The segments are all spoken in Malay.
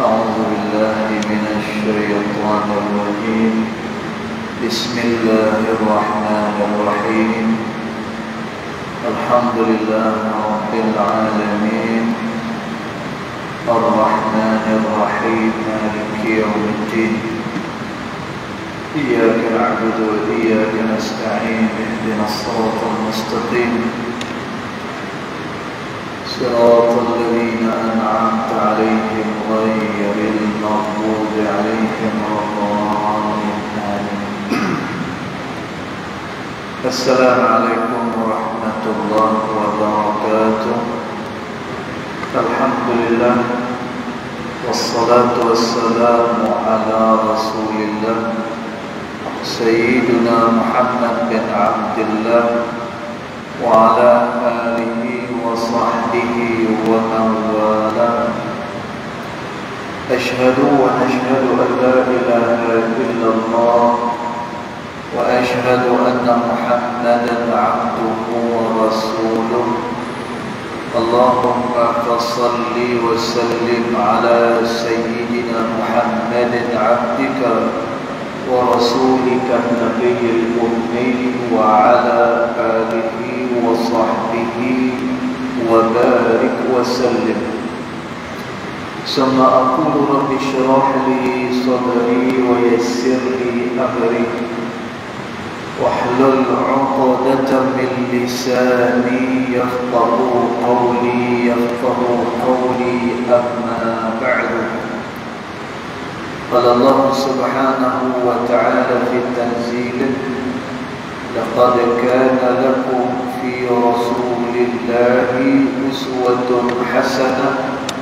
أعوذ بالله من الشيطان الرجيم. بسم الله الرحمن الرحيم. الحمد لله رب العالمين الرحمن الرحيم مالك يوم الدين. إياك نعبد وإياك نستعين. اهدنا الصراط المستقيم صراط الذين أنعمت عليهم غير المغضوب عليهم ولا الضالين. السلام عليكم ورحمة الله وبركاته. الحمد لله والصلاة والسلام على رسول الله سيدنا محمد بن عبد الله وعلى آله وصحبه ومن والاه. أشهد ونشهد أن لا إله إلا الله وأشهد أن محمدا عبده ورسوله. اللهم فصل وسلم على سيدنا محمد عبدك ورسولك النبي الأمي وعلى آله وصحبه وبارك وسلم. ثم أقول رب اشرح لي صدري ويسر لي أمري واحلل عقدة من لساني يفقه قولي أما بعد. قال الله سبحانه وتعالى في التنزيل: لقد كان لكم في رسول الله أسوة حسنة.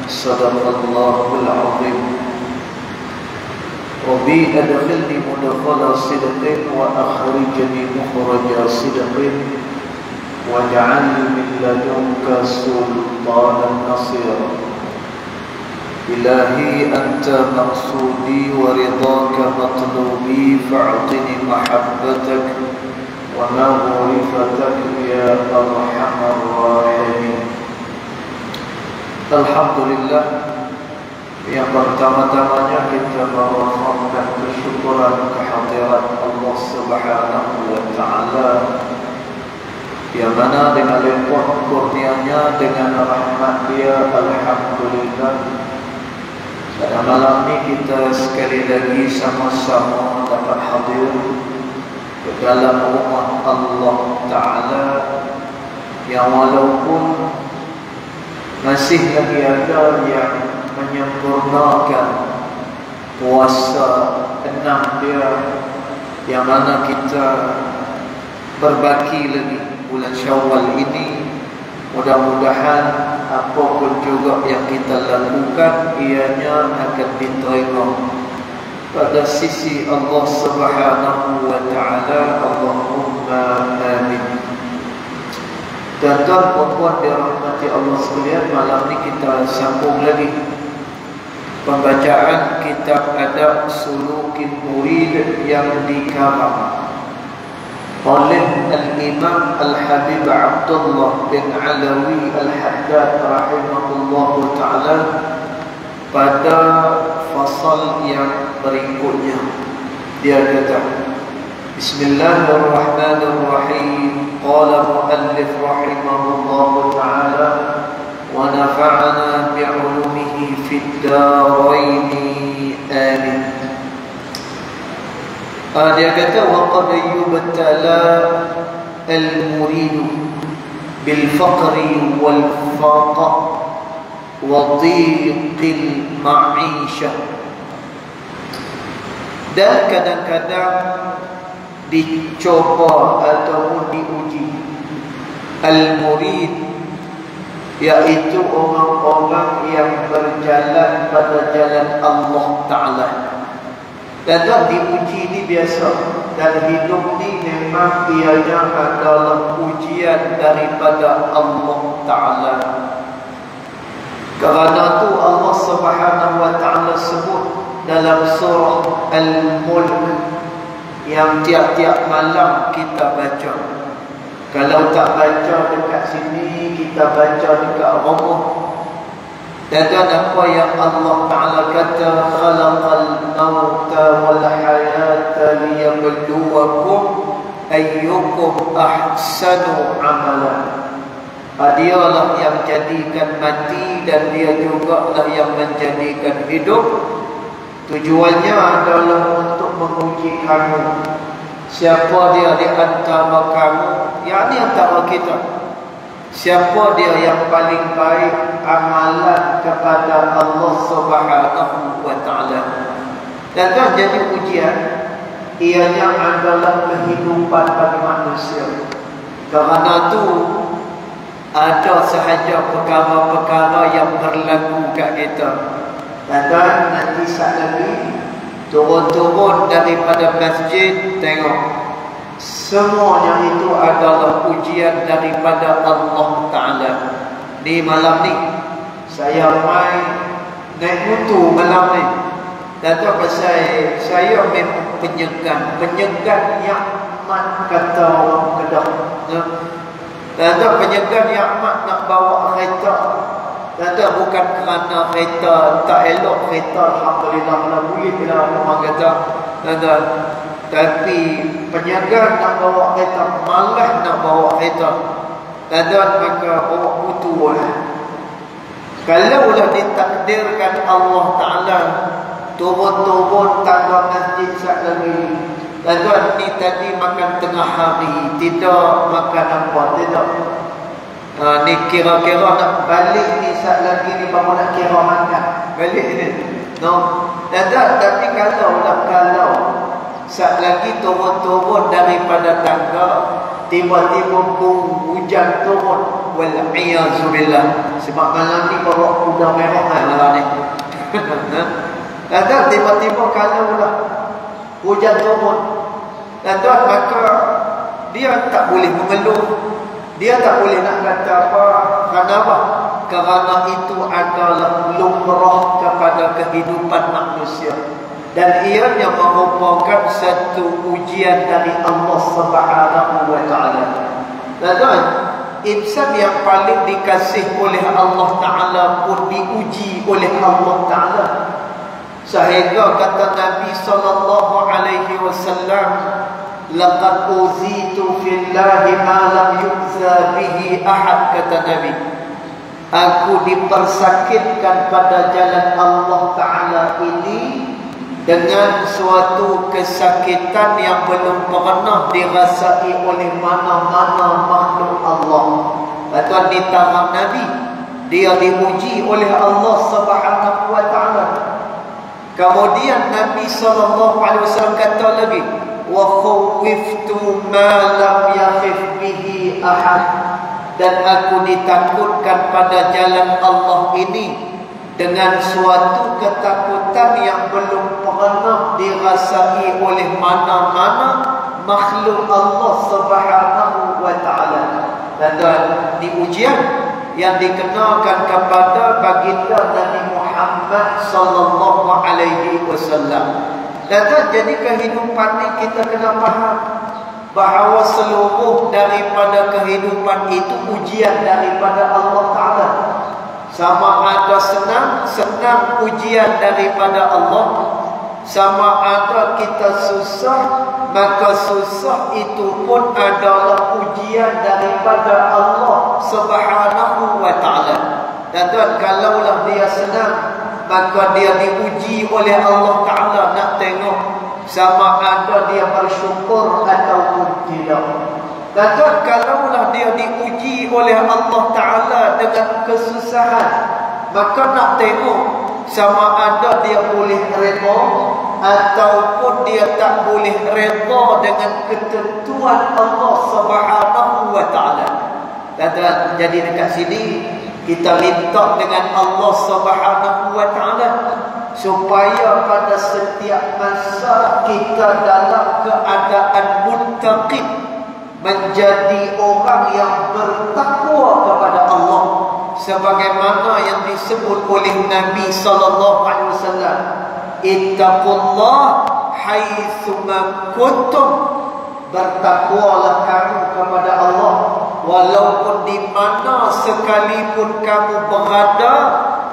صدق الله العظيم. ربي أدخلني مدخل صدق وأخرجني مخرج صدق واجعلني من لدنك سلطانا نصيرا. إلهي أنت مقصودي ورضاك مطلوبي، فاعطني محبتك ومغفرتك يا أرحم الراحمين. Alhamdulillah, yang pertama-tamanya kita memohonkan kesyukuran kehadirat Allah Subhanahu wa Ta'ala, yang mana dengan limpah kurnianya, dengan rahmat Dia, alhamdulillah, pada malam ini kita sekali lagi sama-sama dapat hadir ke dalam rumah Allah Ta'ala, yang walaupun masih lagi ada yang menyempurnakan puasa 6 dia, yang mana kita berbaki lagi bulan Syawal ini. Mudah-mudahan apapun juga yang kita lakukan, ianya akan diterima pada sisi Allah Subhanahu wa Ta'ala. Allahumma amin. Dan tuan-tuan dirahmati Allah sekalian, malam ini kita sambung lagi pembacaan kitab Adab Sulukin Murid yang dikarang oleh Al-Imam Al-Habib Abdullah bin Alawi Al-Haddad rahimahullah ta'ala pada fasal yang berikutnya. Dia kata: Bismillahirrahmanirrahim. Qala muallif rahimahullah ta'ala wa nafa'ana bi'ulumihi fid darain amin. Dia kata: wa qad yubtala al-murid bil faqri wal faqa wa dhiqil ma'isha. Dan kadang-kadang dicoba ataupun diuji al-murid, yaitu orang-orang yang berjalan pada jalan Allah Ta'ala. Dan diuji ini biasa, dan hidup ini memang ianya adalah ujian daripada Allah Ta'ala. Kerana itu Allah Subhanahu wa Ta'ala sebut dalam surah Al-Mulk, yang tiap-tiap malam kita baca. Kalau tak baca dekat sini, kita baca dekat rumah. Dan apa yang Allah Ta'ala kata, khalaqal mauta wal hayata liyabluwakum ayyukum ahsanu amalan. Dialah yang jadikan mati dan dia juga lah yang menjadikan hidup. Tujuannya adalah untuk menguji kamu. Siapa dia di antara kamu, yakni antara kita, siapa dia yang paling baik amalan kepada Allah Subhanahu wa Ta'ala. Dan kan jadi ujian, ianya adalah kehidupan bagi manusia. Kerana itu ada sahaja perkara-perkara yang berlaku kat kita. Dan nanti saat lagi turun-turun daripada masjid, tengok semuanya itu adalah ujian daripada Allah Ta'ala. Di malam ni saya main naik motor malam ni. Dan tu pasal saya memang penyegan yang amat kata orang Kedah. Dan tu penyegan yang amat nak bawa kereta. Dan tu bukan kerana kereta tak elok, kereta alhamdulillah lah boleh bila orang kata. Tapi penjaga nak bawa kereta, malas nak bawa kereta. Dan maka bawa motor lah. Kalaulah ditakdirkan Allah Ta'ala turun-turun tangga masjid saat lagi, dan ni tadi makan tengah hari, tidak makan apa, tidak. Ni kira-kira nak balik ni saat lagi ni baru nak kira makan balik ni. No. Dan tapi kalau saat lagi turun-turun daripada tangga, tiba-tiba hujan turun, wal-iyazubillah. Sebab malam ni bawa kuda merah malam ni. Dan tiba-tiba kalaulah hujan turun, dan maka dia tak boleh mengeluh, dia tak boleh nak kata apa. Kenapa? Kerana itu adalah lumrah kepada kehidupan manusia. Dan ianya merupakan satu ujian dari Allah Subhanahu wa Ta'ala. Dan insan yang paling dikasih oleh Allah Ta'ala pun diuji oleh Allah Ta'ala. Sehingga kata Nabi sallallahu alaihi wasallam, laqad uzitu fillahi ma lam yu'za bihi ahad, kata Nabi. Aku dipersakitkan pada jalan Allah Ta'ala ini dengan suatu kesakitan yang belum pernah dirasai oleh mana-mana makhluk Allah. Atau di taraf Nabi, dia diuji oleh Allah Subhanahu wa Ta'ala. Kemudian Nabi SAW kata lagi, wa khawiftu ma lam yakhif bihi ahad, dan aku ditakutkan pada jalan Allah ini dengan suatu ketakutan yang belum pernah dirasai oleh mana-mana makhluk Allah Subhanahu wa Ta'ala. Dan di ujian yang dikenakan kepada baginda Nabi Muhammad sallallahu alaihi wasallam. Dan jadi kehidupan ni kita kena faham bahawa seluruh daripada kehidupan itu ujian daripada Allah Ta'ala. Sama ada senang ujian daripada Allah, sama ada kita susah, maka susah itu pun adalah ujian daripada Allah Subhanahu wa Ta'ala. Dan kalaulah dia senang, maka dia diuji oleh Allah Ta'ala. Nak tengok sama ada dia bersyukur ataupun tidak. Dan kalaulah dia diuji oleh Allah Ta'ala dengan kesusahan, maka nak tengok sama ada dia boleh redha ataupun dia tak boleh redha dengan ketentuan Allah Subhanahu wa Ta'ala. Dan jadi dekat sini kita minta dengan Allah Subhanahu wa Ta'ala supaya pada setiap masa kita dalam keadaan muttaqin, menjadi orang yang bertakwa kepada Allah, sebagaimana yang disebut oleh Nabi sallallahu alaihi wasallam, ittaqullah haitsuma kuntum, bertakwalah kamu kepada Allah walaupun di mana sekalipun kamu berada,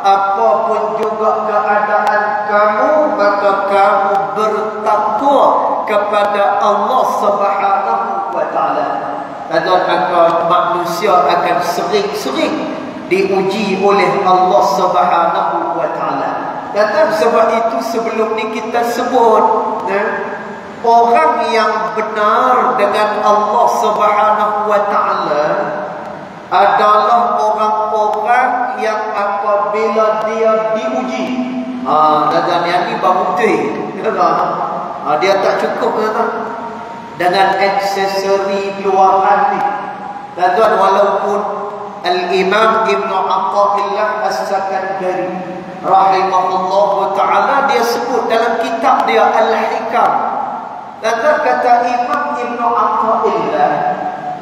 apapun juga keadaan kamu, maka kamu bertakwa kepada Allah Subhanahu wa taala. Dan maka manusia akan sering-sering diuji oleh Allah Subhanahu wa taala. Dan sebab itu sebelum ni kita sebut orang yang benar dengan Allah Subhanahu wa taala adalah orang-orang yang apabila dia diuji, dan yang ni berhenti, dia tak cukup dengan aksesori luaran ni. Dan walaupun Al-Imam Ibn Atha'illah As-Sakandari rahimahullah ta'ala, dia sebut dalam kitab dia Al-Hikam, dan kata Imam Ibn Atha'illah,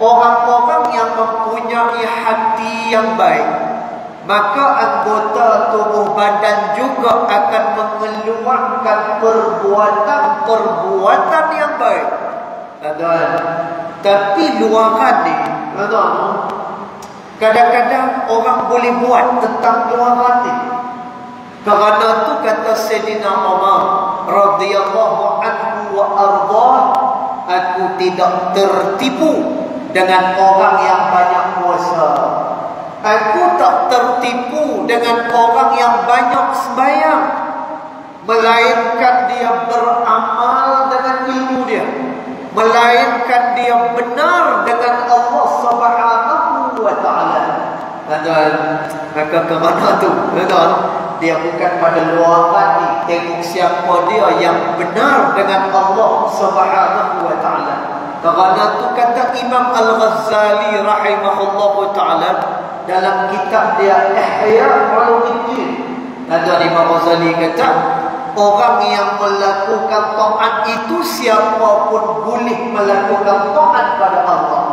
orang-orang yang mempunyai hati yang baik, maka anggota tubuh badan juga akan mengeluarkan perbuatan-perbuatan yang baik. Tapi luaran ni, kadang-kadang orang boleh buat tentang luaran ni. Kerana tu kata Sayyidina Umar radhiyallahu anhu wa ardhah, aku tidak tertipu dengan orang yang banyak puasa. Aku tak tertipu dengan orang yang banyak sembahyang, melainkan dia beramal dengan ilmu dia, melainkan dia benar dengan Allah Subhanahu wa taala. Maka kemana tu? Dia bukan pada luaran ni, tengok siapa dia yang benar dengan Allah Subhanahu wa taala. Kerana tu kata Imam Al-Ghazali rahimahullahu ta'ala dalam kitab dia Ihya Ulumuddin, ada Imam Ghazali kata, orang yang melakukan taat itu siapapun boleh melakukan taat pada Allah.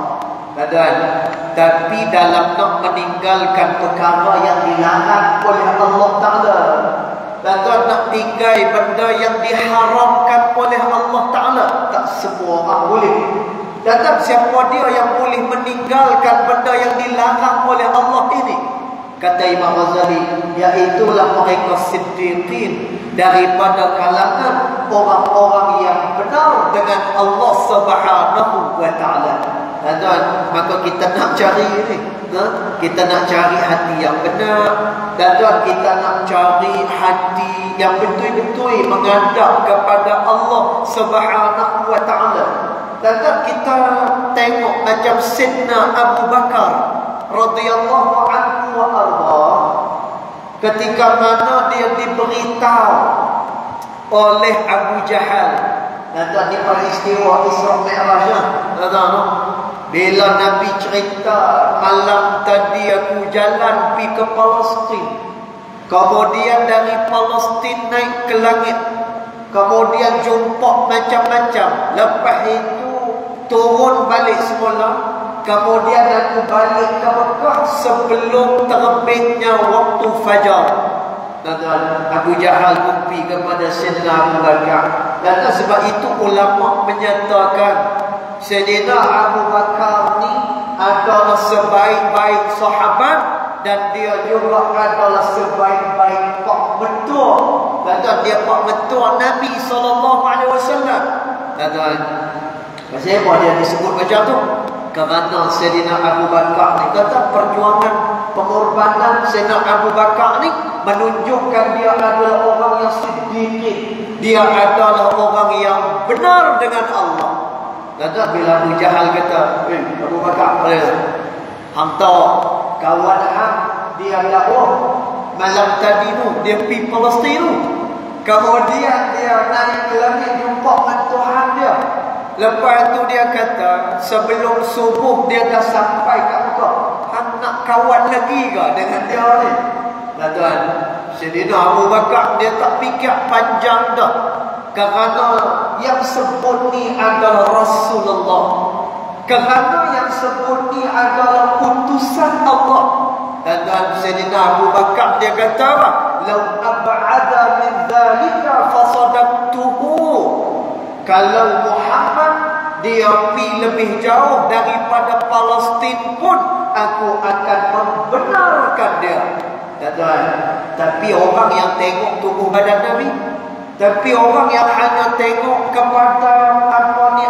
Tapi dalam nak meninggalkan perkara yang dilarang oleh Allah Ta'ala, dan nak tinggal benda yang diharamkan oleh Allah Ta'ala, tak semua orang boleh. Dan siapa dia yang boleh meninggalkan benda yang dilarang oleh Allah ini? Kata Imam Ghazali, iaitulah mereka siddiqin, daripada kalangan orang-orang yang benar dengan Allah Subhanahu wa taala. Dan maka kita nak cari ini, kita nak cari hati yang benar, dan kita nak cari hati yang betul-betul menghadap kepada Allah Subhanahu wa taala. Dan kita tengok macam Sayyidina Abu Bakar radhiyallahu anhu wa ardhah, ketika mana dia diberitahu oleh Abu Jahal, dan di peristiwa Isra Mi'raj, bila Nabi cerita, malam tadi aku jalan pergi ke Palestin, kemudian dari Palestin naik ke langit, kemudian jumpa macam-macam, lepas itu turun balik semula, kemudian aku balik ke Mekah sebelum terbitnya waktu fajar. Dan Abu Jahal mimpi kepada Sayyidina Abu Bakar. Dan sebab itu ulama menyatakan Sayyidina Abu Bakar ni adalah sebaik-baik sahabat, dan dia juga adalah sebaik-baik pak mentua. Dan dia pak mentua Nabi SAW. Dan kenapa dia disebut macam tu? Kerana Sayyidina Abu Bakar ni kata perjuangan pengorbanan Sayyidina Abu Bakar ni menunjukkan dia adalah orang yang siddiqin, dia adalah orang yang benar dengan Allah. Dan bila Abu Jahal kata, Abu Bakar, hantar kawan hang, dia dakwah malam tadi tu, dia pergi Palestin tu, kemudian dia naik ke langit jumpa dengan Tuhan dia. Lepas tu dia kata, sebelum subuh dia dah sampai kat Mekah. Hang nak kawan lagi ke dengan dia ni? Tuan, Sayyidina Abu Bakar dia tak fikir panjang dah. Kerana yang sebut ni adalah Rasulullah, kerana yang sebut ni adalah utusan Allah. Dan Sayyidina Abu Bakar dia kata apa? Lau ab'ada min dhalika fasadaqtuhu. Kalau Muhammad dia pergi lebih jauh daripada Palestin pun, aku akan membenarkan dia. tuan. Tapi orang yang tengok tubuh badan Nabi, tapi orang yang hanya tengok kepada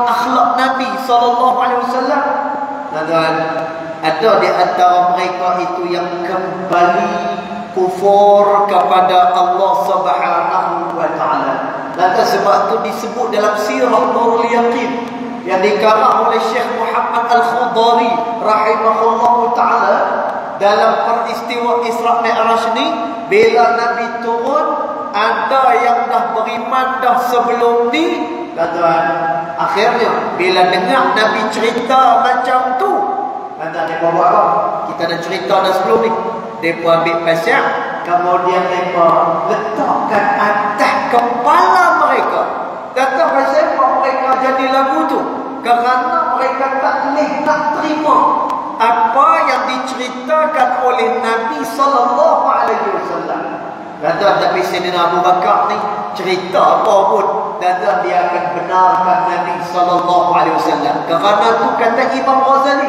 akhlak Nabi SAW, tuan, ada di antara mereka itu yang kembali kufur kepada Allah Subhanahu wa taala. Dan sebab itu disebut dalam sirah Nurul Yaqin yang dikarang oleh Syekh Muhammad Al-Khudari rahimahullahu taala dalam peristiwa Isra Mi'raj ni, bila Nabi turun, ada yang dah beriman dah sebelum ni, tuan. Akhirnya bila dengar Nabi cerita macam tu, kata mereka buat apa? Kita dah cerita dah sebelum ni. Mereka ambil pasir, kemudian mereka letakkan atas kepala mereka. Kata pasir mereka jadi lagu tu kerana mereka tak boleh nak terima apa yang diceritakan oleh Nabi sallallahu alaihi wasallam. Kata tapi Sayyidina Abu Bakar ni cerita apa pun, kata dia akan benarkan Nabi sallallahu alaihi wasallam. Kerana tu kata Imam Ghazali,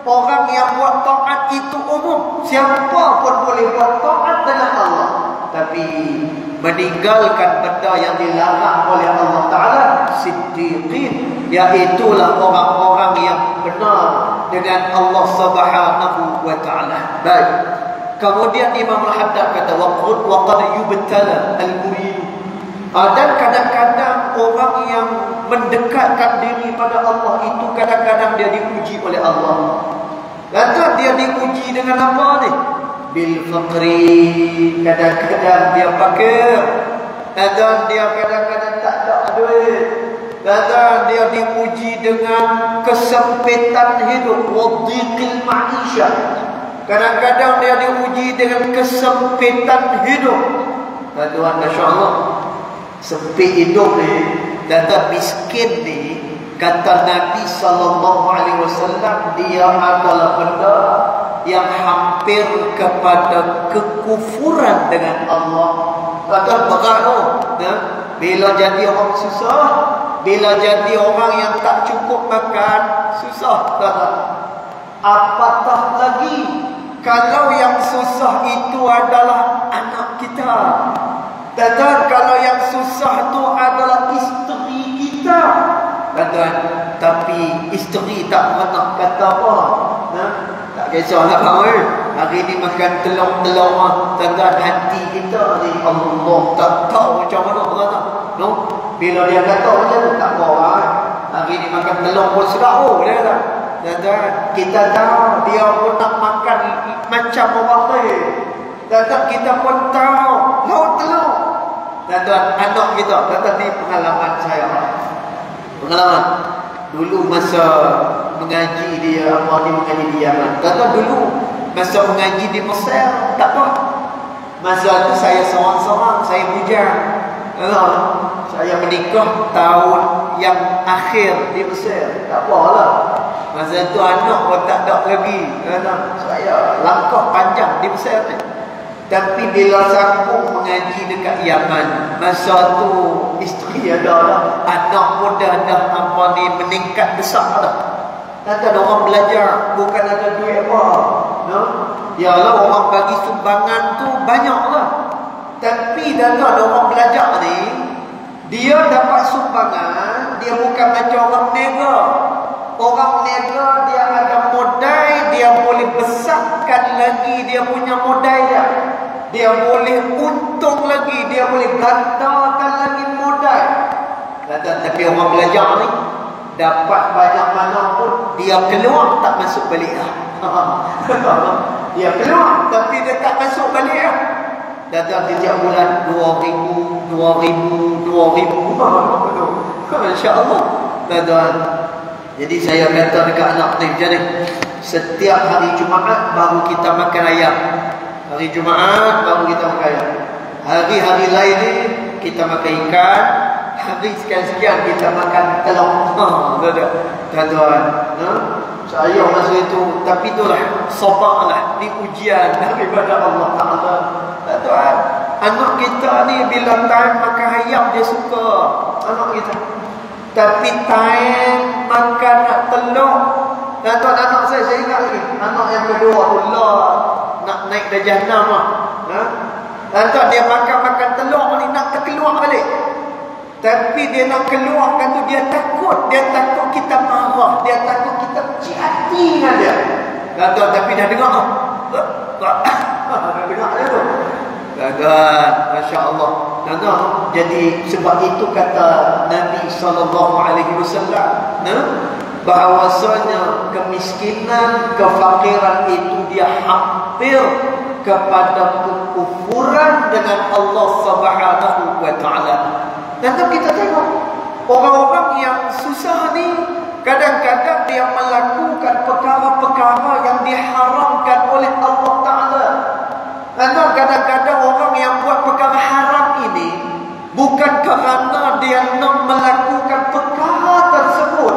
orang yang buat taat itu umum, siapa pun boleh buat taat dengan Allah, tapi meninggalkan benda yang dilarang oleh Allah Ta'ala, siddiqin, iaitulah orang-orang yang benar dengan Allah Subhanahu wa Ta'ala. Baik. Kemudian Imam Al-Haddad kata waqad yubtala al-murid. Dan kadang-kadang orang yang mendekatkan diri pada Allah itu kadang-kadang dia diuji oleh Allah. Kata dia diuji dengan apa ni? Bil faqri. Kadang-kadang dia fakir, kadang dia kadang-kadang tak ada duit, kadang dia diuji dengan kesempitan hidup, wadhiqil ma'isha. Kadang-kadang dia diuji dengan kesempitan hidup. Tuan, masya-Allah, sempit hidup ni, kata miskin ni, kata Nabi SAW, dia adalah benda yang hampir kepada kekufuran dengan Allah. Kata berat tu, bila jadi orang susah, bila jadi orang yang tak cukup makan, susah. Kata apatah lagi kalau yang susah itu adalah anak kita. Kata kalau yang susah itu adalah isteri kita. Kata tapi isteri tak pernah kata apa. Tak kisahlah kawan. Hari ni makan telur-telur, tanda hati kita ni Allah tak tahu macam mana kata. No? Bila dia kata macam tu tak apa. Hari ni makan telur pun sedap dia kata. Dan kita tahu dia pun nak makan macam orang lain. Dan kita pun tahu laut telur. Dan anak kita kata ni pengalaman saya. Pengalaman dulu masa mengaji dia mengaji di Yaman. Kata dulu masa mengaji di Mesir tak apa. Masa tu saya seorang-seorang, saya bujang. Saya menikah tahun yang akhir di Mesir. Tak apalah. Masa tu anak pun tak ada lagi. Saya langkah panjang di Mesir ni. Tapi bila sambung mengaji dekat Yaman, masa tu isteri ada dah, anak pun dah apa ni meningkat besar dah. Kata orang belajar, bukan ada duit apa. No? Yalah orang bagi sumbangan tu banyak lah. Tapi dah ada orang belajar ni, dia dapat sumbangan, dia bukan macam orang niaga. Orang niaga dia ada modal, dia boleh besarkan lagi dia punya modal dia. Dia boleh untung lagi, dia boleh gandakan lagi modal. Tapi orang belajar ni dapat banyak mana pun, dia keluar tak masuk balik lah. Dia keluar tapi dia tak masuk balik lah. Datang setiap bulan 2,000, 2,000, 2,000. Masya-Allah. Tuan. Jadi saya kata dekat anak ni macam ni, setiap hari Jumaat baru kita makan ayam. Hari Jumaat baru kita makan ayam. Hari-hari lain ni kita makan ikan. Hari sekian-sekian kita makan telur. Tuan. Saya masa itu, tapi itulah sabarlah, ni ujian daripada Allah Ta'ala. Tuan, anak kita ni bila time makan ayam dia suka. Anak kita. Tapi time makan telur. Dan tuan, anak saya ingat lagi, anak yang kedua Allah nak naik darjah 6 lah. Tuan, dia makan telur ni nak terkeluar balik. Tapi dia nak keluarkan tu, dia takut kita marah, dia takut kita kecil hati dengan dia. Tuan, tapi dah dengar dah dengar dia tu. Tuan, Masya Allah. Tuan, jadi sebab itu kata Nabi SAW, bahawasanya kemiskinan, kefakiran itu dia hampir kepada kekufuran dengan Allah Subhanahu wa Ta'ala. Dan kita tengok orang-orang yang susah ni, kadang-kadang dia melakukan perkara-perkara yang diharamkan oleh Allah Ta'ala. Dan kadang-kadang orang yang buat perkara haram ini bukan kerana dia nak melakukan perkara tersebut.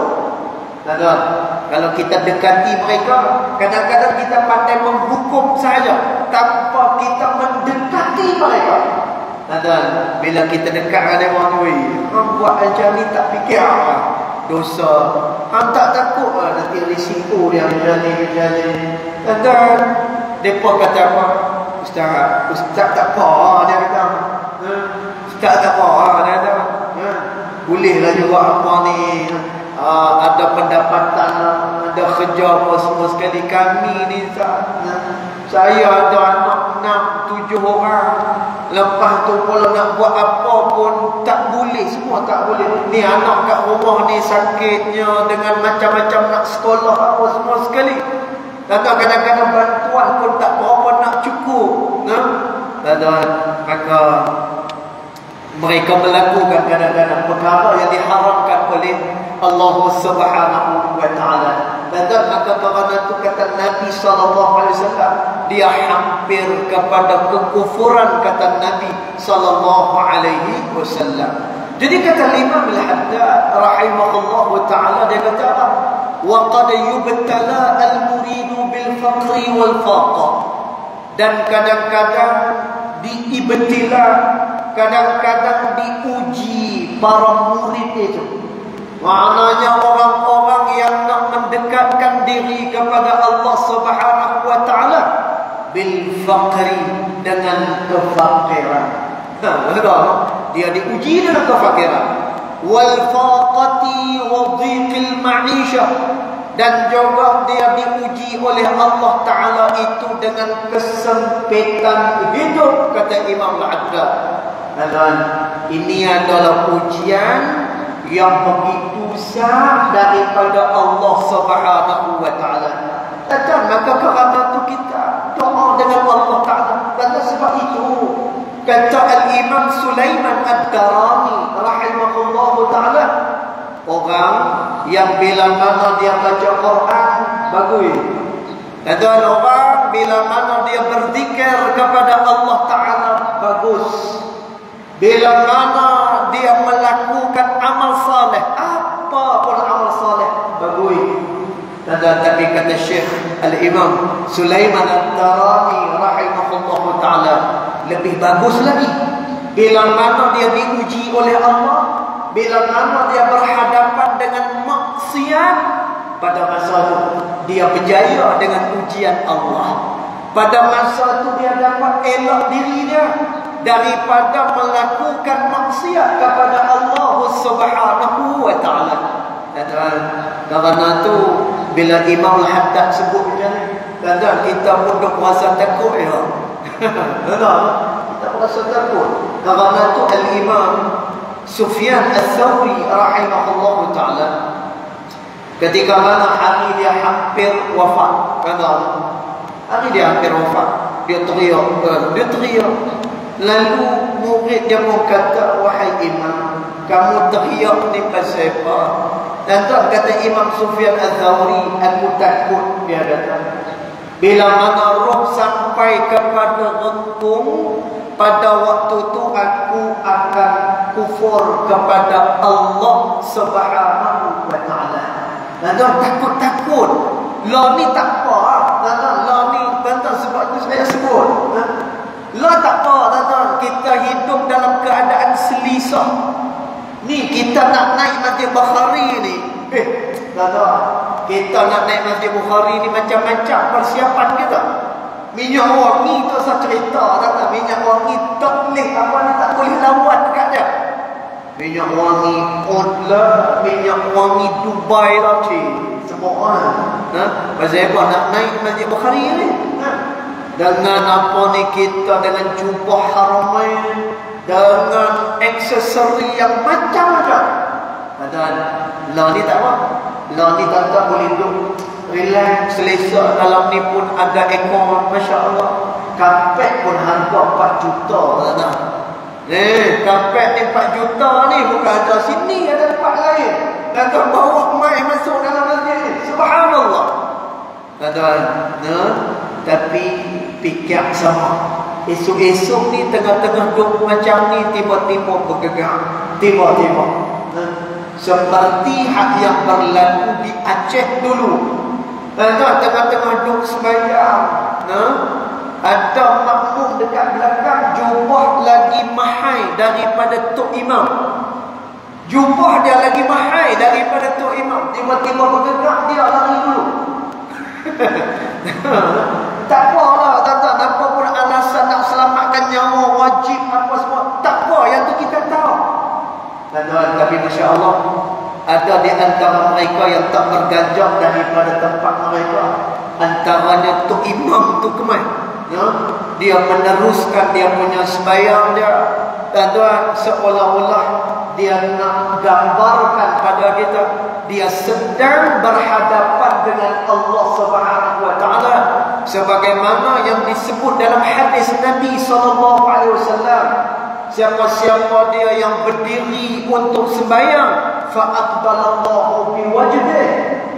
Dan kalau kita dekati mereka, kadang-kadang kita pandai menghukum saja tanpa kita mendekati mereka. Dan bila kita dekat dengan orang tu, buat macam ni tak fikir dosa, tak takut nanti risiko dia berjalan. Dan mereka kata apa? Ustaz tak apa, dia kata. Ustaz tak apa, dia kata. Bolehlah juga apa ni, ada pendapatan, ada kerja apa semua sekali. Kami ni saya ada anak 6-7 orang. Lepas tu kalau nak buat apa pun tak boleh, semua tak boleh. Ni anak kat rumah ni sakitnya dengan macam-macam nak sekolah apa semua sekali. Dan kadang-kadang bantuan pun tak berapa nak cukup. Dan maka mereka melakukan kadang-kadang perkara yang diharamkan oleh Allah Subhanahu wa Ta'ala. Dan maka kerana itu kata Nabi SAW, dia hampir kepada kekufuran, kata Nabi SAW. Jadi kata Imam Al-Haddad rahimahullah ta'ala, dia kata wa qad yubtala al-muridu bil faqri wal faqa. Dan kadang-kadang diibtila, kadang-kadang diuji para murid itu. Maknanya orang-orang yang nak mendekatkan diri kepada Allah Subhanahu wa Ta'ala bil faqri, dengan kefakiran. Dia diuji dengan kefakiran. Wal faqati wa dhiqil ma'isha, dan juga dia diuji oleh Allah Ta'ala itu dengan kesempitan hidup, kata Imam Al-Haddad. Dan ini adalah ujian yang begitu besar daripada Allah Subhanahu wa Ta'ala. Dan maka kerana itu kita doa dengan Allah Ta'ala. Dan sebab itu kata Al-Imam Sulaiman Ad-Darani rahimahullahu ta'ala, orang yang bila mana dia baca Quran bagus. Dan orang bila mana dia berzikir kepada Allah Ta'ala bagus. Bila mana dia melakukan amal saleh, apa pun amal saleh bagus. Tapi kata Syekh Al-Imam Sulaiman Ad-Darani rahimahullahu ta'ala, lebih bagus lagi bila mana dia diuji oleh Allah, bila mana dia berhadapan dengan maksiat, pada masa itu dia berjaya dengan ujian Allah. Pada masa itu dia dapat elak diri dia daripada melakukan maksiat kepada Allah Subhanahu wa Ta'ala. Kerana itu bila Imam Al-Haddad sebut macam ni, kadang kita pun dah rasa takut ya. Kita rasa takut. Kerana itu Al-Imam Sufyan Al-Thawri rahimahullah ta'ala, ketika mana hari dia hampir wafat, hari dia hampir wafat, dia teriak. Lalu murid dia pun kata, wahai imam, kamu teriak ni pasal apa? Dan tak kata Imam Sufyan Al-Thawri, aku takut, dia kata, bila mana roh sampai kepada rengkung, pada waktu tu aku akan kufur kepada Allah Subhanahu wa Ta'ala. Dan takut-takut. Lah ni tak apa. Lah ni tentang sebab tu saya sebut. Lah tak apa, tuan-tuan. Kita hidup dalam keadaan selisah. Ni kita nak naik Masjid Bukhari ni. Tuan-tuan, kita nak naik Masjid Bukhari ni macam-macam persiapan kita. Minyak wangi tu saya cerita tak? Minyak wangi tak boleh apa ni, tak boleh lawan dekat dia. Minyak wangi oud lah, minyak wangi Dubai lah cik. Semua orang Pasal apa nak naik Masjid Bukhari ni dengan apa ni, kita dengan jubah Haramain, dengan aksesori yang macam-macam. Dan lah ni tak apa, lah ni tak boleh duduk relax, selesa. Dalam ni pun ada ekor, Masya Allah. Kapet pun harga 4 juta. Kapet ni 4 juta ni bukan ada sini, ada tempat lain. Dan tak bawa mai masuk dalam masjid ni. Subhanallah. Tapi fikir sama. Esok-esok ni tengah-tengah duduk macam ni, tiba-tiba bergegar. Tiba-tiba seperti hak yang berlaku di Aceh dulu. Tengah-tengah duduk sembahyang, ada makmum dekat belakang, jubah lagi mahal daripada Tok Imam. Jubah dia lagi mahal daripada Tok Imam. Tiba-tiba bergerak, dia lari dulu. Tak apalah tuan-tuan, apa pun alasan nak selamatkan nyawa, wajib apa semua, tak apa, yang tu kita tahu. Tuan-tuan, tapi Masya Allah, ada di antara mereka yang tak berganjak daripada tempat mereka. Antaranya Tok Imam tu kemai, dia meneruskan dia punya sembahyang dia. Tuan-tuan, seolah-olah dia nak gambarkan pada kita, dia sedang berhadapan dengan Allah Subhanahu wa taala, sebagaimana yang disebut dalam hadis Nabi sallallahu alaihi wasallam. Siapa-siapa dia yang berdiri untuk sembahyang, fa aqbalallahu biwajhihi,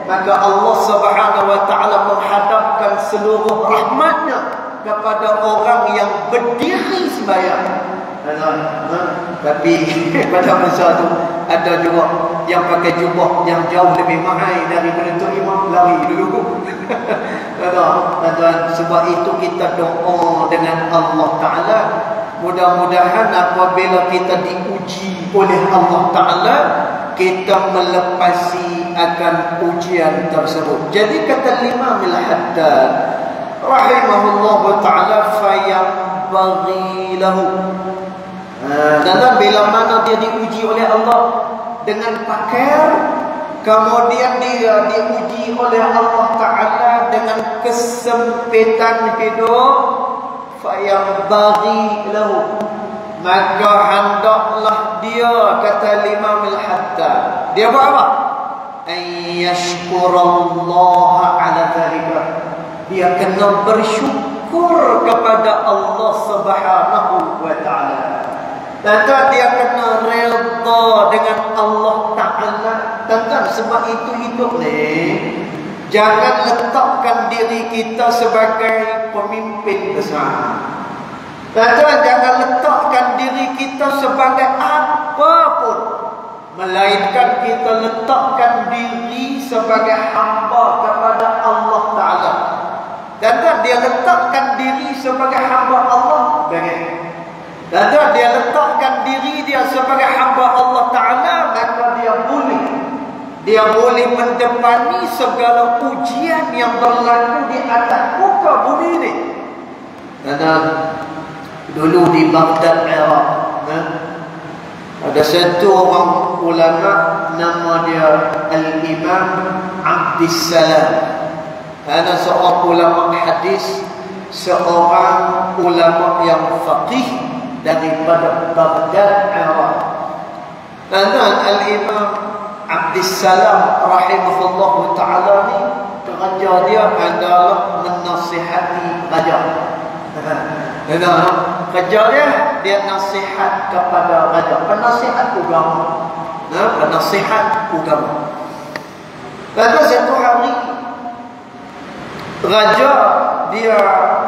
maka Allah Subhanahu wa taala menghadapkan seluruh rahmatnya kepada orang yang berdiri sembahyang. Tapi pada masa tu ada juga yang pakai jubah yang jauh lebih mahal daripada Tok Imam, lari dulu. Sebab itu kita doa dengan Allah Ta'ala, mudah-mudahan apabila kita diuji oleh Allah Ta'ala, kita melepasi akan ujian tersebut. Jadi kata Imam Al-Haddad rahimahullah ta'ala, fayambaghi lahu, dan bila mana dia diuji oleh Allah dengan pakaian, kemudian dia diuji oleh Allah Ta'ala dengan kesempitan hidup, fayambaghi lahu, maka hendaklah dia, kata Imam Al-Haddad, dia buat apa? Ayyashkurallaha ala dhalika, dia kena bersyukur kepada Allah Subhanahu wa ta'ala. Dan dia kena redha dengan Allah Ta'ala. Dan sebab itu hidup ni, jangan letakkan diri kita sebagai pemimpin besar. Dan jangan letakkan diri kita sebagai apapun, melainkan kita letakkan diri sebagai hamba kepada Allah Ta'ala. Dan dia letakkan diri sebagai hamba Allah, dan dia letakkan diri dia sebagai hamba Allah Ta'ala, maka dia boleh mendepani segala ujian yang berlaku di atas muka bumi ini. Dan dulu di Baghdad, Iraq, ada satu orang ulama, nama dia Al-Imam Abdissalam. Ada seorang ulama hadis, seorang ulama yang faqih daripada Baghdad, Iraq. Dan Al-Imam Abdissalam rahimahullah ta'ala ni, kerja dia adalah menasihati raja. Kerja dia nasihat kepada raja, penasihat agama. Penasihat agama. Lalu satu hari raja dia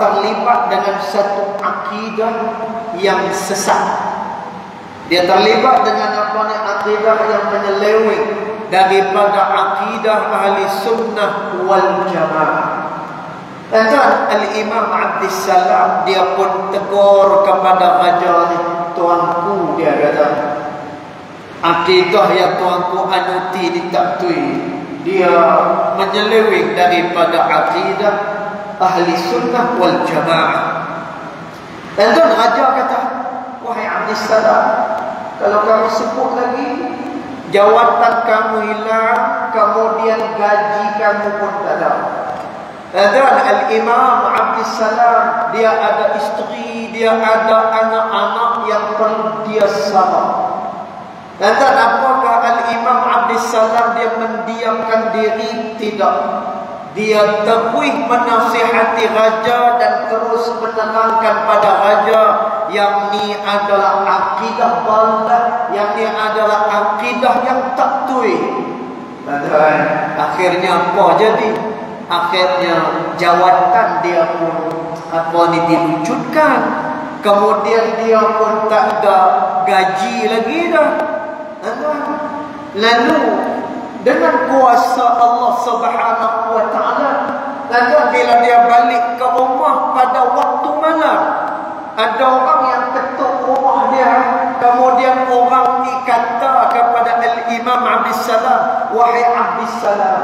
terlibat dengan satu akidah yang sesat. Dia terlibat dengan apa ni, akidah yang menyeleweng daripada akidah ahli sunnah wal jamaah. Dan Al-Imam Abdissalam dia pun tegur kepada raja ni, tuanku, dia kata, akidah yang tuanku anuti ditaktui, dia menyeleweng daripada akidah ahli sunnah wal jamaah. Dan tuan raja kata, wahai Abdissalam, kalau kamu sebut lagi, jawatan kamu hilang, kemudian gaji kamu pun tak ada. Dan Al-Imam Abdissalam, dia ada isteri, dia ada anak-anak yang perlu dia sabar. Dan apakah Al-Imam Abdissalam dia mendiamkan diri? Tidak. Dia terus menasihati raja dan terus menerangkan pada raja yang ni adalah akidah batil, yang ni adalah akidah yang tak tuih. Dan akhirnya apa jadi? Akhirnya jawatan dia pun ni dilucutkan. Kemudian dia pun tak ada gaji lagi dah. Lalu dengan kuasa Allah Subhanahu wa taala, lalu bila dia balik ke rumah pada waktu malam, ada orang yang ketuk rumah dia. Kemudian orang ni kata kepada Al-Imam Abdissalam, wahai Abdissalam,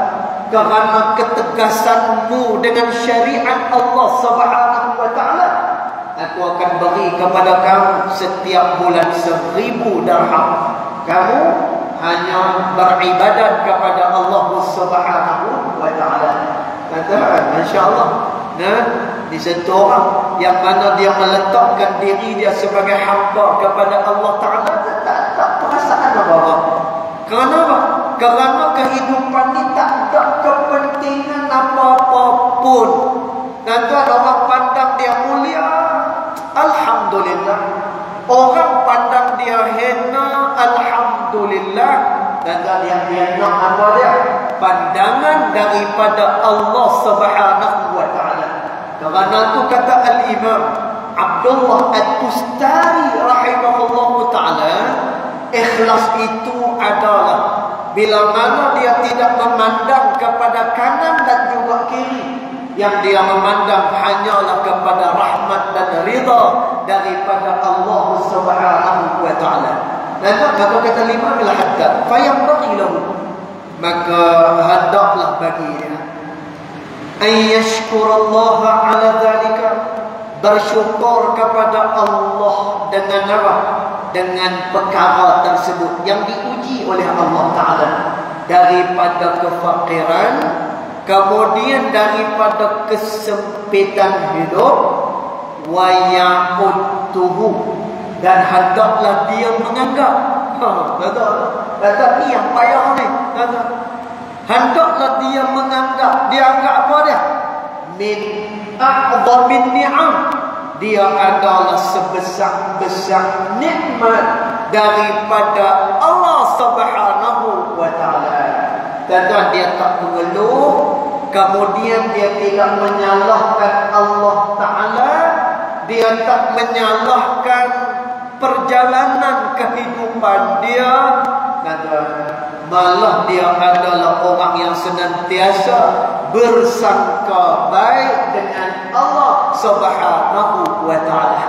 kerana ketegasanmu dengan syariat Allah Subhanahu wa taala, aku akan beri kepada kamu setiap bulan 1000 dirham. Kamu hanya beribadat kepada Allah Subhanahu wa taala. Kata, masya-Allah. Nah, di satu orang yang mana dia meletakkan diri dia sebagai hamba kepada Allah taala, tak perasaan apa-apa. Kenapa? Kerana kehidupan ni tak ada kepentingan apa-apa pun. Dan orang pandang dia mulia, alhamdulillah. Orang pandang dia hina, alhamdulillah. Dan yang dia nak apa dia? Pandangan daripada Allah Subhanahu wa taala. Kerana itu kata Al-Imam Abdullah At-Tustari rahimahullahu taala, ikhlas itu adalah bila mana dia tidak memandang kepada kanan dan juga kiri, yang dia memandang hanyalah kepada rahmat dan ridha daripada Allah Subhanahu wa taala. Dan maka kata lima bila haddad fayambaghi lahu, maka hendaklah bagi dia ayyashkurallaha ala dhalika, bersyukur kepada Allah dengan apa? Dengan perkara tersebut yang diuji oleh Allah taala, daripada kefakiran, kemudian daripada kesempitan hidup, wa ya'udtuhu, dan hendaklah dia menganggap, kata ni yang payah ni, hendaklah dia menganggap, dia anggap apa dia? Min a'zamin ni'am, dia adalah sebesar-besar nikmat daripada Allah Subhanahu wa taala. Dan dia tak mengeluh, kemudian dia tidak menyalahkan Allah taala, dia tak menyalahkan perjalanan kehidupan dia, malah dia adalah orang yang senantiasa bersangka baik dengan Allah Subhanahu wa taala.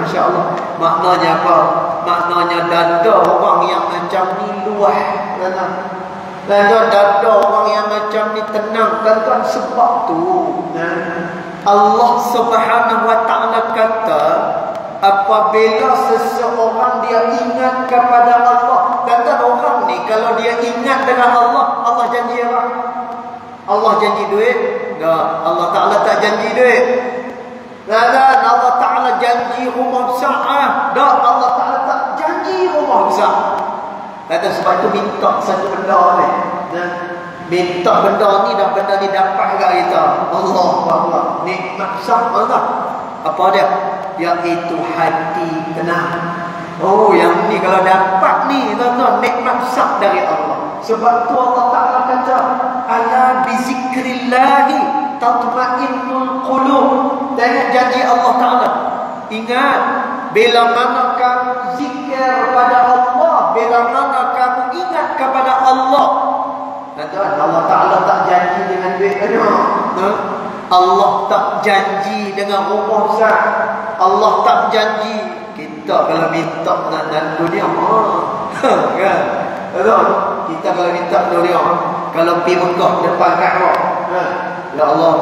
Masya-Allah. Maknanya apa? Maknanya dada orang yang macam ni luah. Dan dada orang yang macam ni tenang. Tuan-tuan, sebab tu Allah Subhanahu wa taala kata, apabila seseorang dia ingat kepada Allah, kata orang ni kalau dia ingat dengan Allah, Allah janji apa? Allah janji duit? Tak. Allah Ta'ala tak janji duit. Dan Allah Ta'ala janji rumah besar? Tak. Allah Ta'ala tak janji rumah besar. Kata sebab itu minta satu benda ni. Minta benda ni dan benda ni dapat kat kita. Allah Allah. Nikmat besar Allah. Apa dia? Iaitu hati tenang. Oh, yang ni kalau dapat ni, tuan-tuan, nikmat besar dari Allah. Sebab tu Allah Ta'ala kata, ala bizikrillahi tatma'innul qulub. Dan janji Allah Ta'ala, ingat, bila mana kamu zikir pada Allah, bila mana kamu ingat kepada Allah. Tuan-tuan, Allah Ta'ala tak janji dengan duit banyak. Allah tak janji dengan rumah besar. Allah tak janji kita kalau minta dan dunia kan? Betul? Kita kalau minta dunia, kalau pergi Mekah depan Kaabah, ya Allah,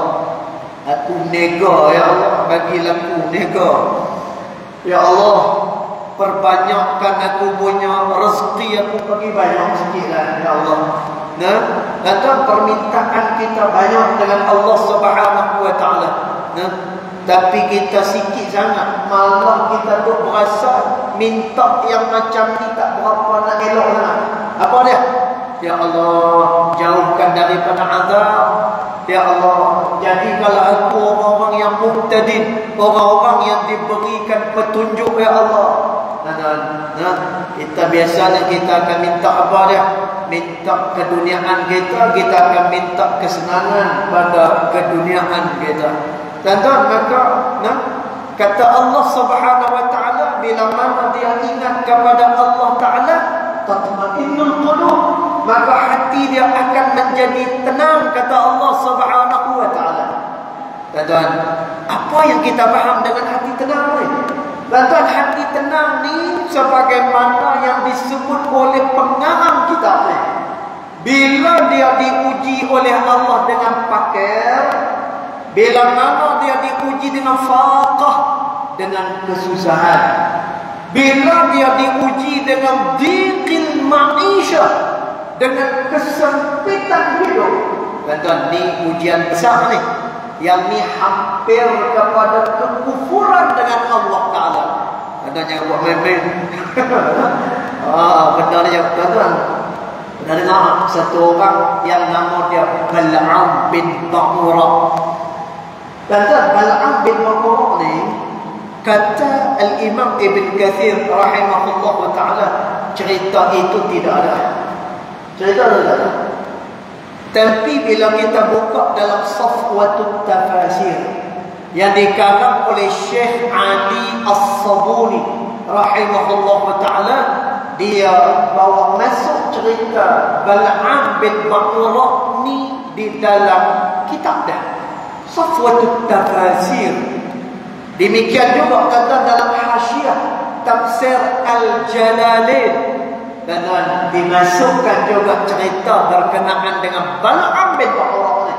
Aku nega ya Allah, bagilah aku nega. Ya Allah, perbanyakkan aku punya rezeki, aku bagi banyak sikitlah ya Allah. Nah, dan permintaan kita banyak dengan Allah Subhanahu wa taala. Nah, tapi kita sikit sangat, malah kita tu berasa minta yang macam ni tak berapa nak elok sangat. Apa dia? Ya Allah, jauhkan daripada azab. Ya Allah, jadikanlah aku orang-orang yang muhtadin, orang-orang yang diberikan petunjuk ya Allah. Kita biasanya kita akan minta apa dia? Minta keduniaan kita, kita akan minta kesenangan pada keduniaan kita. Tuan-tuan, maka kata Allah Subhanahu wa taala, bila mana dia ingat kepada Allah taala, tatma'innul qulub, maka hati dia akan menjadi tenang, kata Allah Subhanahu wa taala. Tuan-tuan, apa yang kita faham dengan hati tenang ni? Tuan-tuan, hati tenang ni sebagaimana yang disebut oleh pengarang kitab ni. Bila dia diuji oleh Allah dengan fakir, bila mana dia diuji dengan faqah, dengan kesusahan, bila dia diuji dengan dhiqil ma'isyah, dengan kesempitan hidup. Tuan-tuan, ni ujian besar ni. Yang ni hampir kepada kekufuran dengan Allah Ta'ala. Tuan-tuan jangan buat main-main. Benar dia tuan-tuan. Pernah dengar satu orang yang nama dia Bal'am bin Ba'ura. Tuan-tuan, Bal'am bin Ba'ura ni, kata Al-Imam Ibn Kathir rahimahullah ta'ala, cerita itu tidak ada. Cerita itu tidak ada. Tapi bila kita buka dalam Safwatut Tafasir yang dikarang oleh Syekh Ali As-Sabuni rahimahullah ta'ala, dia bawa masuk cerita Bal'am bin Ba'ura ni di dalam kitab dah, Safwatut Tafasir. Demikian juga kata dalam Hasyiah Tafsir Al-Jalalain, dan dimasukkan juga cerita berkenaan dengan Bal'am bin Ba'ura ni.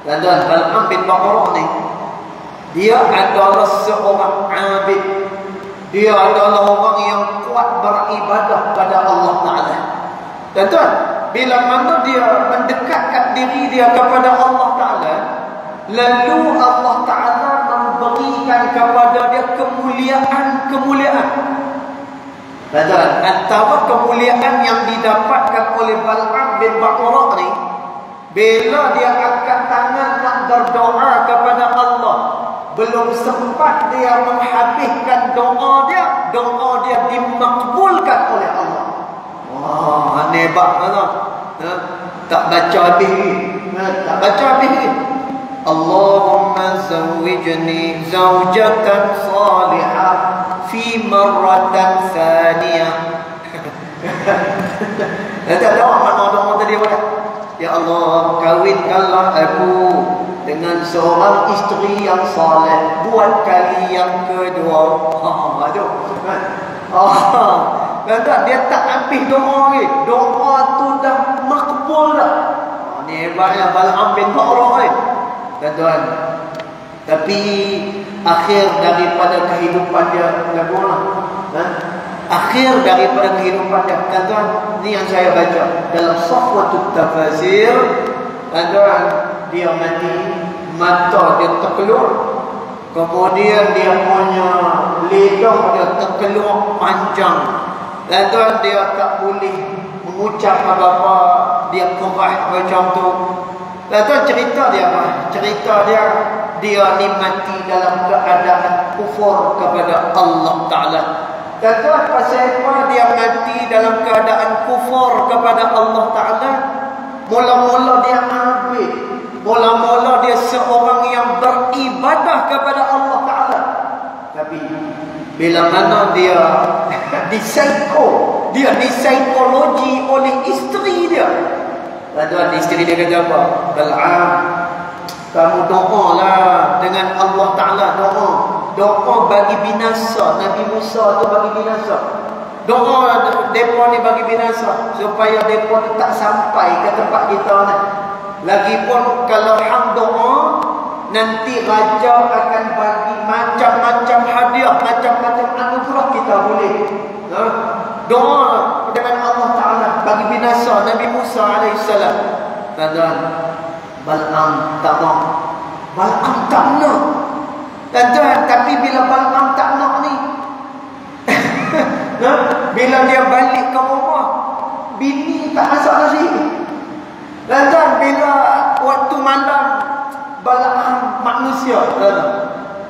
Dan Bal'am bin Ba'ura ni, dia adalah seorang abid. Dia adalah orang yang kuat beribadah pada Allah Ta'ala. Dan bila mana dia mendekatkan diri dia kepada Allah Ta'ala, lalu Allah Ta'ala memberikan kepada dia kemuliaan-kemuliaan. Tuan-tuan, antara kemuliaan yang didapatkan oleh Bal'am bin Ba'ura ni, bila dia angkat tangan nak berdoa kepada Allah, belum sempat dia menghabiskan doa dia dimakbulkan oleh Allah. Wah, hebat tuan-tuan. Tak baca habis ni. Allahumma zawwijni zawjatan salihah fi marratan thaniyah. Tak tahu mana doa tadi apa? Ya Allah, kawinkanlah aku dengan seorang isteri yang saleh buat kali yang kedua. Aduh. Dia tak habis doa ni. Doa tu dah makbul dah. Ni hebatnya Bal'am bin Ba'ura ni. Tuan-tuan, tapi akhir daripada kehidupan dia lagulah. Akhir daripada kehidupan dia, tuan-tuan, ni yang saya baca dalam Safwatut Tafasir. Tuan-tuan, dia mati, mata dia terkeluar, kemudian dia punya lidah dia terkeluar panjang. Tuan-tuan, dia tak boleh mengucap apa-apa, dia kerah macam tu. Tuan-tuan, cerita dia apa? Cerita dia ni mati dalam keadaan kufur kepada Allah Ta'ala. Tuan-tuan, pasal apa dia mati dalam keadaan kufur kepada Allah Ta'ala? Mula-mula dia abid, mula-mula dia seorang yang beribadah kepada Allah Ta'ala. Tapi bila mana dia disaikolog oleh isteri dia. Tuan-tuan, isteri dia kata apa? Bal'am, kamu doalah dengan Allah Ta'ala. Doa bagi binasa. Nabi Musa tu bagi binasa. Doa mereka ni bagi binasa, supaya mereka tu tak sampai ke tempat kita ni. Lagipun kalau hang doa, nanti raja akan bagi macam-macam hadiah, macam-macam anugerah kita boleh doa dengan Allah Ta'ala bagi binasa Nabi Musa AS. Tuan-tuan, Bal'am tak nak. Bal'am tak nak. Tuan-tuan, tapi bila Bal'am tak nak ni bila dia balik ke rumah, bini tak masak nasi. Tuan-tuan, bila waktu malam Bal'am manusia,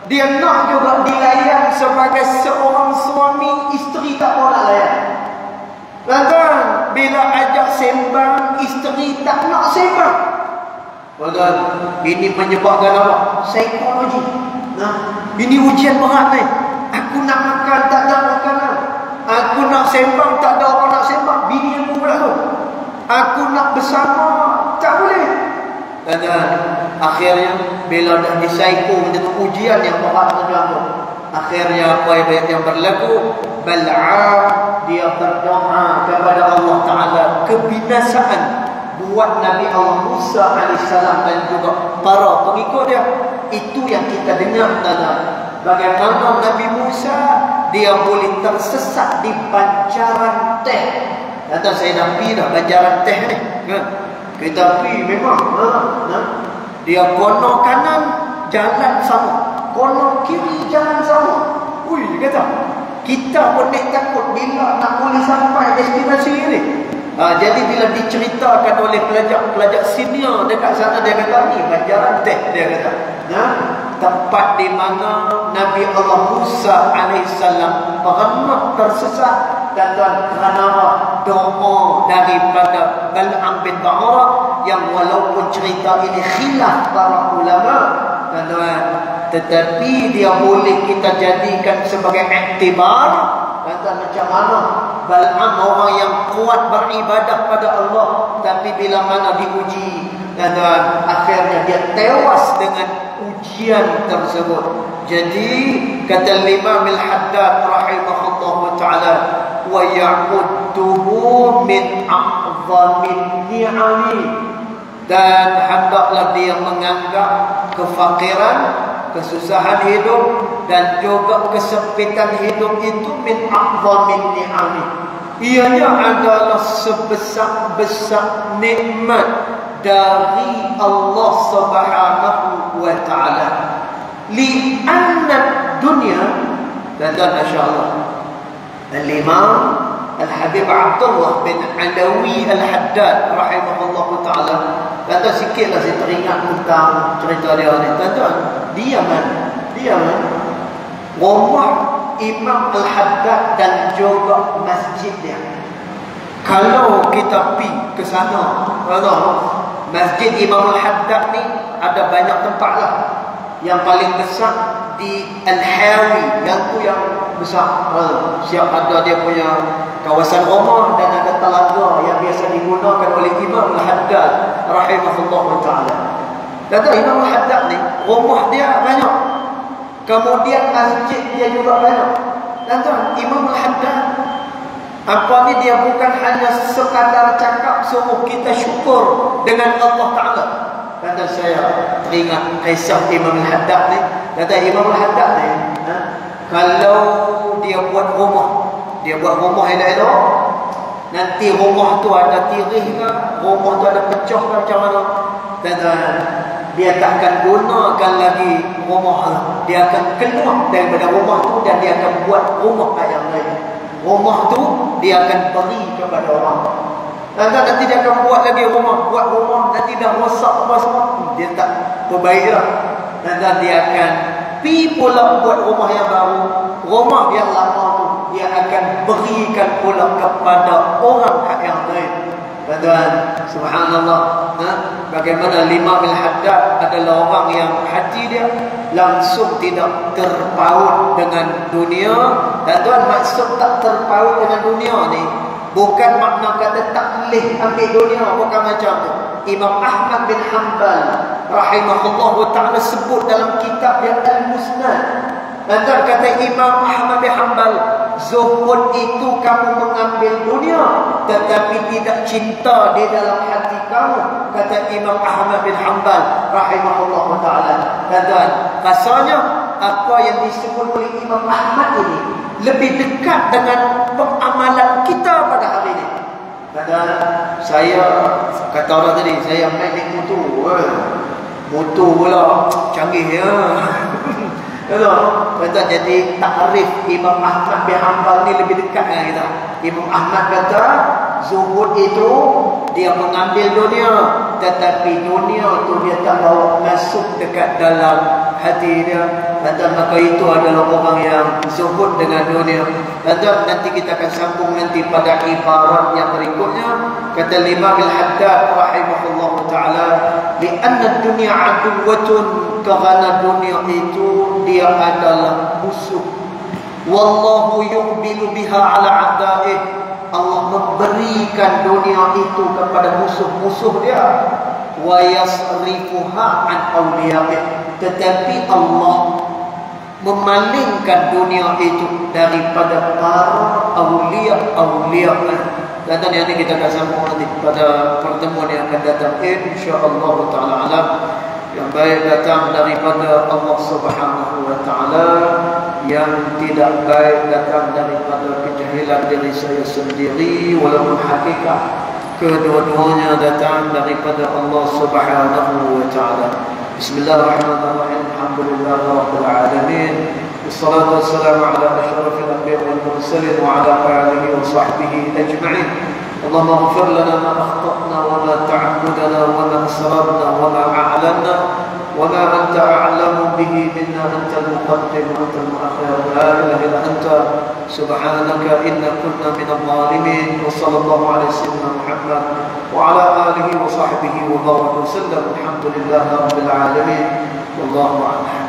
dia nak juga dilayan sebagai seorang suami, isteri tak mau nak layan. Tuan-tuan, bila ajak sembang, isteri tak nak sembang. Tuan-tuan, ini menyebabkan apa? Psikologi. Ini ujian berat ni. Aku nak makan, tak ada makanan. Aku nak sembang, tak ada orang nak sembang. Bini aku pula tu. Aku nak bersama, tak boleh. Tuan-tuan, akhirnya bila dah disaiko menjadi ujian yang berat tu, akhirnya apa yang berlaku? Bal'am dia berdoa kepada Allah Ta'ala kebinasaan buat Nabi Allah Musa AS dan juga para pengikut dia. Itu yang kita dengar tadi. Bagaimana Nabi Musa dia boleh tersesat di pancaran teh. Kata saya dah pergi dah pancaran teh ni. Kita pergi memang. Dia kono kanan jalan sama, kono kiri jalan sama. Ui, dia kata kita pun takut bila nak boleh sampai destinasi ini. Jadi bila diceritakan oleh pelajar senior dekat sana, dia kata ni pancaran teh, dia kata. Tempat di mana Nabi Allah Musa AS pernah tersesat dan kerana doa daripada Bal'am bin Ba'ura yang walaupun cerita ini khilaf para ulama, tetapi dia boleh kita jadikan sebagai iktibar. Kata macam mana Bal'am orang yang kuat beribadah pada Allah, tapi bila mana diuji, akhirnya dia tewas dengan ujian tersebut. Jadi kata Imam Al-Haddad rahimahullah ta'ala, wa ya'udduhu min a'zamin ni'ami, dan hendaklah dia menganggap kefakiran, kesusahan hidup dan juga kesempitan hidup itu min a'zamin ni'ami, ianya adalah sebesar-besar nikmat dari Allah Subhanahu wa ta'ala. Li'anna dunya, dan masyaallah Al-Imam Al-Habib Abdullah bin Alawi Al-Haddad rahimahullah ta'ala kata sikitlah saya teringat tentang cerita dia ni. Tuan-tuan, dia rumah Imam Al-Haddad dan juga masjid dia. Kalau kita pergi ke sana, Masjid Imam Al-Haddad ni ada banyak tempat lah. Yang paling besar di Al-Hawi, yang tu yang besar. Siap ada dia punya kawasan rumah dan ada telaga yang biasa digunakan oleh Imam Al-Haddad rahimahullah ta'ala. Dan Imam Al-Haddad ni rumah dia banyak, kemudian masjid dia juga banyak. Dan Imam Al-Haddad apa ni, dia bukan hanya sekadar cakap suruh kita syukur dengan Allah Ta'ala. Kata saya teringat kisah Imam Al-Haddad ni. Kata Imam Al-Haddad ni, kalau dia buat rumah elok-elok, nanti rumah tu ada tirih ke, rumah tu ada pecah ke macam mana, kata dia tak akan gunakan lagi rumah, dia akan keluar daripada rumah tu dan dia akan buat rumah yang lain. Rumah tu dia akan beri kepada orang. Nanti dia akan buat lagi rumah, nanti dah rosak apa semua, dia tak perbaiklah. Nanti dia akan pergi pula buat rumah yang baru. Rumah yang lama tu dia akan berikan pula kepada orang yang lain. Tuan-tuan, subhanallah, bagaimana Imam Al-Haddad adalah orang yang hati dia langsung tidak terpaut dengan dunia. Tuan-tuan, maksud tak terpaut dengan dunia ni bukan makna kata tak boleh ambil dunia, bukan macam tu. Imam Ahmad bin Hanbal rahimahullah ta'ala sebut dalam kitab yang Al-Musnad. Tuan-tuan, kata Imam Ahmad bin Hanbal, zuhud itu kamu mengambil dunia tetapi tidak cinta di dalam hati kamu, kata Imam Ahmad bin Hanbal rahimahullah ta'ala. Tuan-tuan, rasanya apa yang disebut oleh Imam Ahmad ini lebih dekat dengan pengamalan kita pada hari ini. Tuan-tuan, saya kata orang tadi, saya main naik motor. Motor pula canggih ya. Tuan-tuan, jadi takrif Imam Ahmad bin Hanbal ni lebih dekat dengan kita. Imam Ahmad kata zuhud itu dia mengambil dunia, tetapi dunia tu dia tak bawa masuk dekat dalam hati dia. Dan maka itu adalah orang yang zuhud dengan dunia. Dan nanti kita akan sambung nanti pada ibarat yang berikutnya. Kata Imam Al-Haddad rahimahullah ta'ala, li'anna dunia aduwatun, kerana dunia itu dia adalah musuh. Wallahu yuqbilu biha ala a'da'ih, Allah memberikan dunia itu kepada musuh-musuh dia. Wa yasrifuha an awliya'ih, tetapi Allah memalingkan dunia itu daripada para awliya-awliya. Dan yang ini kita akan sambung nanti pada pertemuan yang akan datang, insya-Allah taala alam. Yang baik datang daripada Allah Subhanahu wa taala, yang tidak baik datang daripada kejahilan diri saya sendiri, walaupun hakikat kedua-duanya datang daripada Allah Subhanahu wa taala. Bismillahirrahmanirrahim. Alhamdulillahirabbil alamin. Wassalatu wassalamu ala asyrafil anbiya'i wal mursalin wa ala alihi wa sahbihi ajma'in. اللهم اغفر لنا ما أخطأنا وما تعمدنا وما أسررنا وما أعلنا وما أنت أعلم به منا، أنت المقدم وأنت المؤخر، لا إله إلا أنت سبحانك إنا كنا من الظالمين. وصلى الله على سيدنا محمد وعلى آله وصحبه وبارك وسلم. الحمد لله رب العالمين والله أعلم.